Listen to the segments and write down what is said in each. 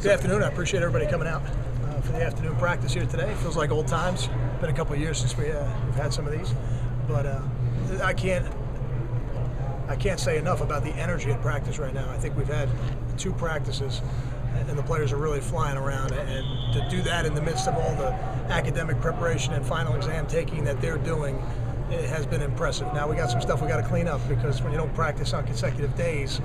Good afternoon. I appreciate everybody coming out for the afternoon practice here today. It feels like old times. Been a couple of years since we've had some of these, but I can't say enough about the energy at practice right now. I think we've had 2 practices, and the players are really flying around. And to do that in the midst of all the academic preparation and final exam taking that they're doing, it has been impressive. Now we got some stuff we got to clean up, because when you don't practice on consecutive days,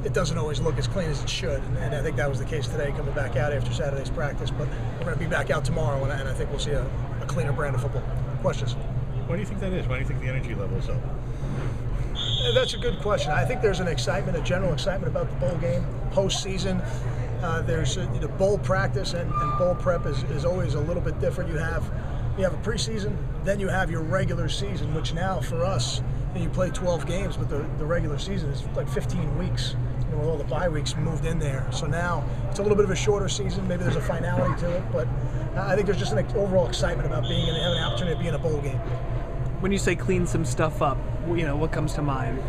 it doesn't always look as clean as it should, and I think that was the case today, coming back out after Saturday's practice. But we're going to be back out tomorrow, and I think we'll see a cleaner brand of football. Questions? Why do you think that is? Why do you think the energy level is up? That's a good question. I think there's an excitement, a general excitement about the bowl game, postseason. There's the bowl practice and bowl prep is always a little bit different. You have a preseason, then you have your regular season, which now for us, you play 12 games, but the regular season is like 15 weeks. With all the bye weeks moved in there. So now it's a little bit of a shorter season. Maybe there's a finality to it, but I think there's just an overall excitement about being and having an opportunity to be in a bowl game. When you say clean some stuff up, what comes to mind?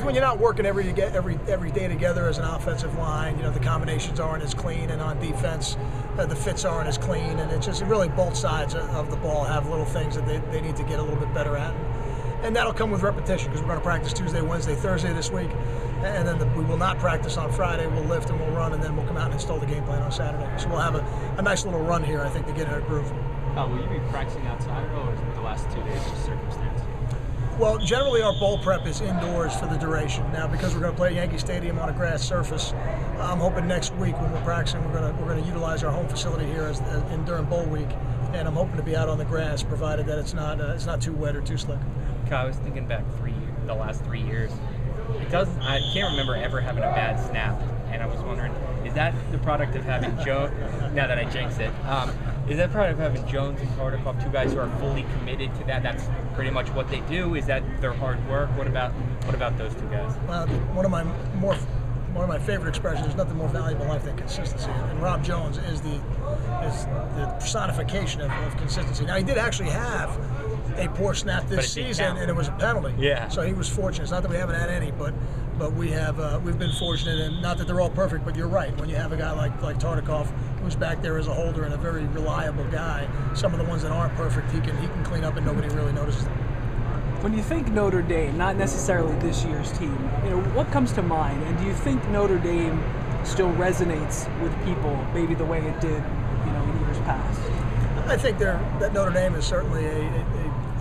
When you're not working every day together as an offensive line, the combinations aren't as clean, and on defense, the fits aren't as clean, and it's just really both sides of the ball have little things that they need to get a little bit better at. And that'll come with repetition, because we're going to practice Tuesday, Wednesday, Thursday this week, and then we will not practice on Friday. We'll lift and we'll run, and then we'll come out and install the game plan on Saturday. So we'll have a nice little run here, I think, to get in a groove. Will you be practicing outside, or is it the last 2 days just circumstance? Well, generally our bowl prep is indoors for the duration. Now, because we're going to play at Yankee Stadium on a grass surface, I'm hoping next week when we're practicing, we're going to utilize our home facility here during bowl week, and I'm hoping to be out on the grass, provided that it's not too wet or too slick. I was thinking back the last 3 years. I can't remember ever having a bad snap, and I was wondering, is that the product of having Jones? Now that I jinxed it, is that product of having Jones and Tartikoff, 2 guys who are fully committed to that? That's pretty much what they do. Is that their hard work? What about those 2 guys? One of my favorite expressions: there's nothing more valuable in life than consistency. And Rob Jones is the personification of consistency. Now, he did actually have a poor snap this season, and it was a penalty. Yeah. So he was fortunate. It's not that we haven't had any, but we've been fortunate, and not that they're all perfect. But you're right. When you have a guy like Tartikoff, who's back there as a holder and a very reliable guy, some of the ones that aren't perfect, he can clean up, and nobody really notices them. When you think Notre Dame, not necessarily this year's team, what comes to mind? And do you think Notre Dame still resonates with people, maybe the way it did, in years past? I think that Notre Dame is certainly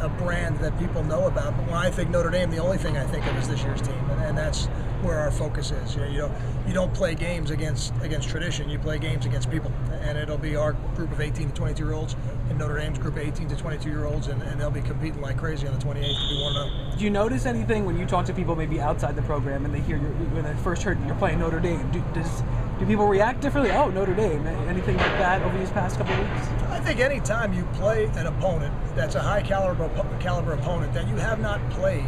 a brand that people know about. But when I think Notre Dame, the only thing I think of is this year's team, and that's where our focus is. You don't play games against tradition. You play games against people, and it'll be our group of 18 to 22-year-olds and Notre Dame's group of 18 to 22-year-olds, and they'll be competing like crazy on the 28th to be 1-0. Do you notice anything when you talk to people maybe outside the program and they hear when they first heard you're playing Notre Dame? Do people react differently? Oh, Notre Dame. Anything like that over these past couple of weeks? I think any time you play an opponent that's a high caliber opponent that you have not played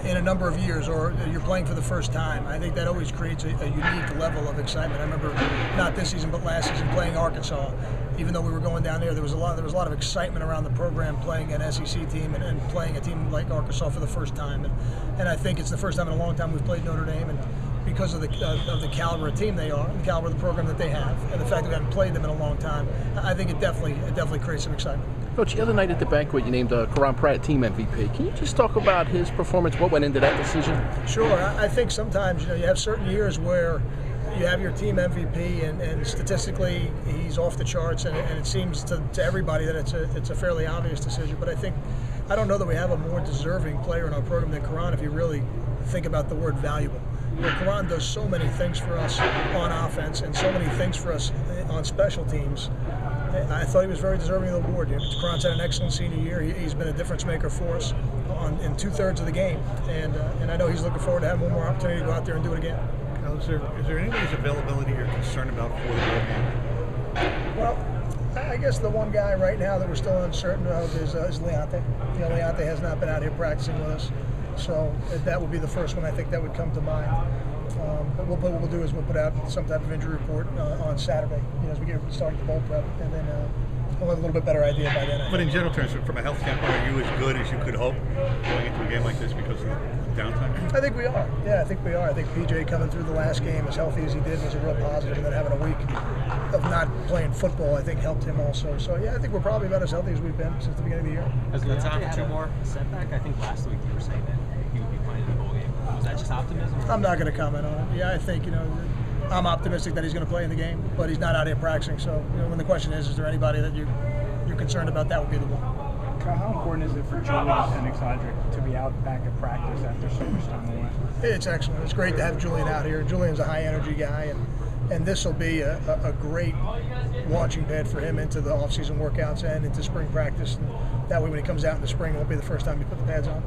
in a number of years, or you're playing for the first time, I think that always creates a unique level of excitement. I remember, not this season but last season, playing Arkansas. Even though we were going down there was a lot of excitement around the program, playing an SEC team and playing a team like Arkansas for the first time. And I think it's the first time in a long time we've played Notre Dame, and because of the caliber of team they are, and the caliber of the program that they have, and the fact that we haven't played them in a long time, I think it definitely creates some excitement. Coach, the other night at the banquet, you named Karan Pratt team MVP. Can you just talk about his performance? What went into that decision? Sure. I think sometimes you have certain years where you have your team MVP, and statistically he's off the charts, and it seems to everybody that it's a fairly obvious decision. But I don't know that we have a more deserving player in our program than Karan, if you really think about the word valuable. Karan does so many things for us on offense and so many things for us on special teams. I thought he was very deserving of the award. Karan's had an excellent senior year. He's been a difference maker for us in 2/3 of the game, and I know he's looking forward to having one more opportunity to go out there and do it again. Is there anybody's availability you're concerned about for the bowl game? Well, I guess the one guy right now that we're still uncertain of is Leonte. Leonte has not been out here practicing with us, so that would be the first one I think that would come to mind. But what we'll do is we'll put out some type of injury report on Saturday, as we get started the bowl prep, and then we'll have a little bit better idea by then. But in general terms, from a health standpoint, are you as good as you could hope going into a game like this because of the downtime? I think we are. Yeah, I think we are. I think PJ coming through the last game as healthy as he did was a real positive, and then having a week of not playing football, I think, helped him also. So, yeah, I think we're probably about as healthy as we've been since the beginning of the year. Has the time for two more setback? I think last week you were saying that he would be playing the whole game. Was that just optimism? I'm not going to comment on it. Yeah, I think, I'm optimistic that he's going to play in the game, but he's not out here practicing. So, when the question is there anybody that you're concerned about, that would be the one. How important is it for Julian and Exodric to be out back at practice after so much time away? It's excellent. It's great to have Julian out here. Julian's a high-energy guy, and this will be a great launching pad for him into the off-season workouts and into spring practice. And that way, when he comes out in the spring, it won't be the first time he put the pads on.